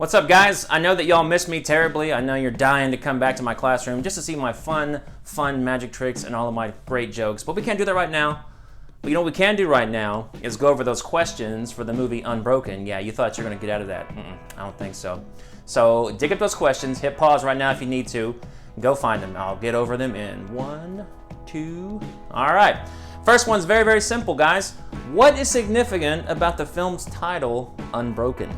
What's up, guys? I know that y'all miss me terribly. I know you're dying to come back to my classroom just to see my fun magic tricks and all of my great jokes, but we can't do that right now. But you know what we can do right now is go over those questions for the movie Unbroken. Yeah, you thought you were gonna get out of that. I don't think so. So dig up those questions, hit pause right now if you need to, go find them. I'll get over them in 1, 2, all right. First one's very, very simple, guys. What is significant about the film's title, Unbroken?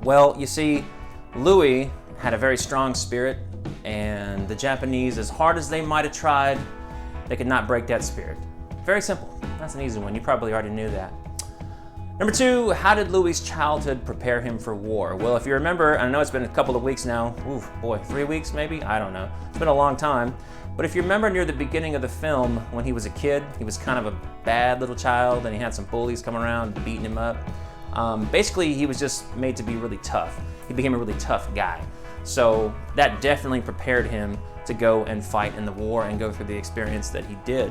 Well, you see, Louis had a very strong spirit, and the Japanese, as hard as they might have tried, they could not break that spirit. Very simple. That's an easy one. You probably already knew that. Number 2, how did Louis' childhood prepare him for war? Well, if you remember, I know it's been a couple of weeks now. Ooh, boy, 3 weeks maybe? I don't know. It's been a long time. But if you remember near the beginning of the film, when he was a kid, he was kind of a bad little child, and he had some bullies come around beating him up. Basically, he was just made to be really tough. He became a really tough guy. So that definitely prepared him to go and fight in the war and go through the experience that he did.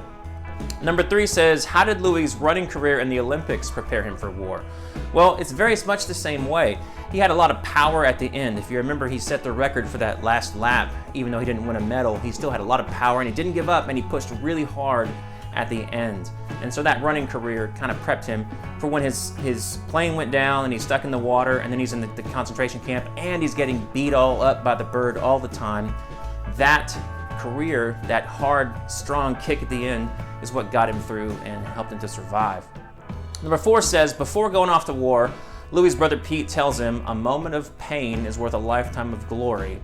Number 3 says, how did Louis' running career in the Olympics prepare him for war? Well, it's very much the same way. He had a lot of power at the end. If you remember, he set the record for that last lap. Even though he didn't win a medal, he still had a lot of power and he didn't give up, and he pushed really hard at the end. And so that running career kind of prepped him for when his plane went down and he's stuck in the water, and then he's in the concentration camp and he's getting beat all up by the bird all the time. That career, that hard, strong kick at the end, is what got him through and helped him to survive. Number 4 says, before going off to war, Louis' brother Pete tells him, a moment of pain is worth a lifetime of glory.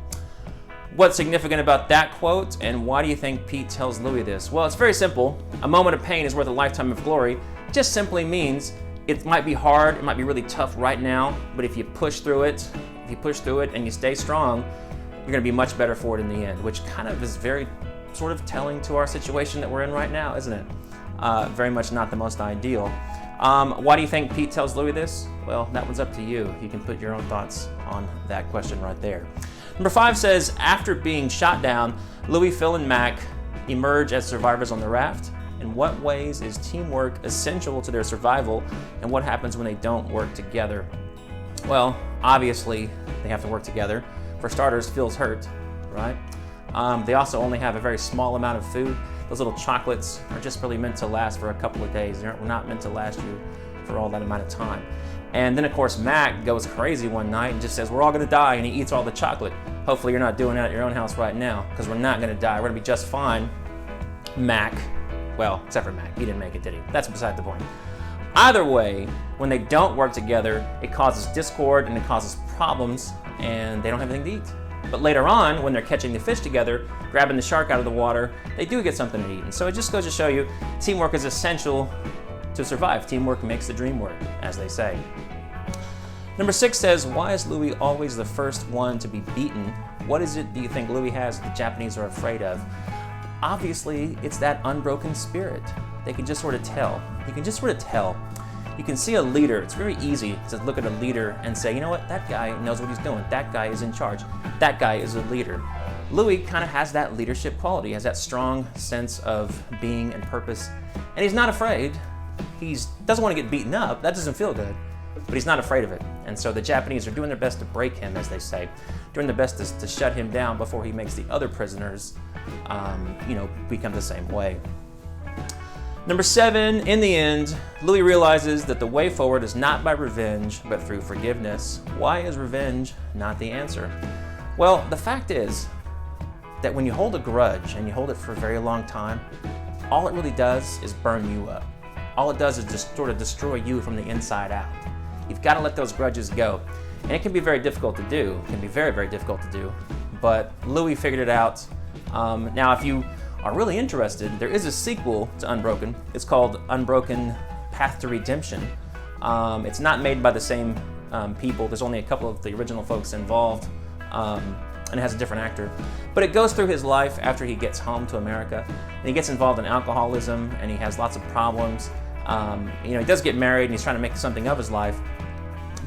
What's significant about that quote, and why do you think Pete tells Louis this? Well, it's very simple. A moment of pain is worth a lifetime of glory. Just simply means it might be hard, it might be really tough right now, but if you push through it, and you stay strong, you're gonna be much better for it in the end, which kind of is very sort of telling to our situation that we're in right now, isn't it? Very much not the most ideal. Why do you think Pete tells Louis this? Well, that one's up to you. You can put your own thoughts on that question right there. Number 5 says, after being shot down, Louis, Phil, and Mac emerge as survivors on the raft. In what ways is teamwork essential to their survival, and what happens when they don't work together? Well, obviously, they have to work together. For starters, Phil's hurt, right? They also only have a very small amount of food. Those little chocolates are just really meant to last for a couple of days. They're not meant to last you for all that amount of time. And then, of course, Mac goes crazy one night and just says, we're all gonna die, and he eats all the chocolate. Hopefully you're not doing that at your own house right now, because we're not gonna die. We're gonna be just fine. Mac, well, except for Mac, he didn't make it, did he? That's beside the point. Either way, when they don't work together, it causes discord and it causes problems, and they don't have anything to eat. But later on, when they're catching the fish together, grabbing the shark out of the water, they do get something to eat. And so it just goes to show you, teamwork is essential to survive. Teamwork makes the dream work, as they say. Number 6 says, why is Louis always the first one to be beaten? What is it do you think Louis has that the Japanese are afraid of? Obviously, it's that unbroken spirit. They can just sort of tell. You can just sort of tell. You can see a leader. It's very easy to look at a leader and say, you know what, that guy knows what he's doing. That guy is in charge. That guy is a leader. Louis kind of has that leadership quality, has that strong sense of being and purpose, and he's not afraid. He doesn't want to get beaten up. That doesn't feel good, but he's not afraid of it. And so the Japanese are doing their best to break him, as they say, doing their best to shut him down before he makes the other prisoners, become the same way. Number 7, in the end, Louis realizes that the way forward is not by revenge, but through forgiveness. Why is revenge not the answer? Well, the fact is that when you hold a grudge and you hold it for a very long time, all it really does is burn you up. All it does is just sort of destroy you from the inside out. You've got to let those grudges go. And it can be very difficult to do. It can be very, very difficult to do. But Louis figured it out. Now, if you are really interested, there is a sequel to Unbroken. It's called Unbroken Path to Redemption. It's not made by the same people. There's only a couple of the original folks involved, and it has a different actor. But it goes through his life after he gets home to America, and he gets involved in alcoholism, and he has lots of problems. He does get married, and he's trying to make something of his life,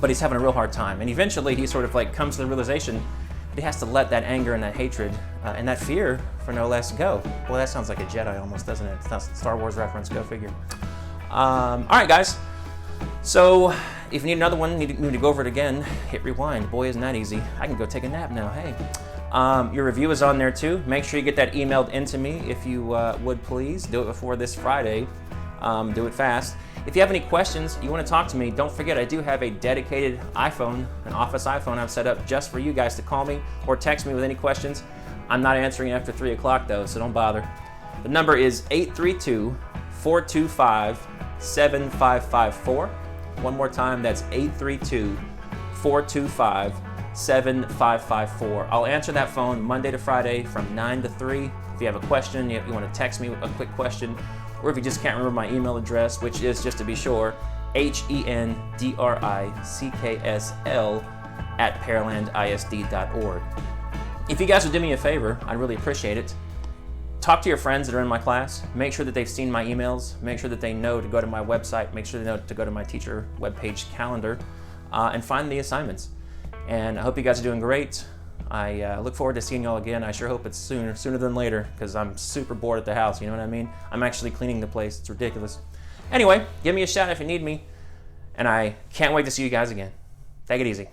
but he's having a real hard time. And eventually, he sort of comes to the realization that he has to let that anger and that hatred and that fear, for no less, go. Well, that sounds like a Jedi almost, doesn't it? It's not a Star Wars reference, go figure. All right, guys. So if you need another one, need me to go over it again, hit rewind. Boy, isn't that easy. I can go take a nap now, hey. Your review is on there too. Make sure you get that emailed into me if you would please. Do it before this Friday. Do it fast. If you have any questions, you want to talk to me, don't forget I do have a dedicated iPhone, an office iPhone I've set up just for you guys to call me or text me with any questions. I'm not answering after 3 o'clock though, so don't bother. The number is 832-425-7554. One more time, that's 832-425-7554. I'll answer that phone Monday to Friday from 9 to 3. If you have a question, if you want to text me a quick question, or if you just can't remember my email address, which is, just to be sure, hendricksl@pearlandisd.org. If you guys would do me a favor, I'd really appreciate it. Talk to your friends that are in my class. Make sure that they've seen my emails. Make sure that they know to go to my website. Make sure they know to go to my teacher webpage calendar and find the assignments. And I hope you guys are doing great. I look forward to seeing y'all again. I sure hope it's sooner than later, because I'm super bored at the house, you know what I mean? I'm actually cleaning the place. It's ridiculous. Anyway, give me a shout if you need me, and I can't wait to see you guys again. Take it easy.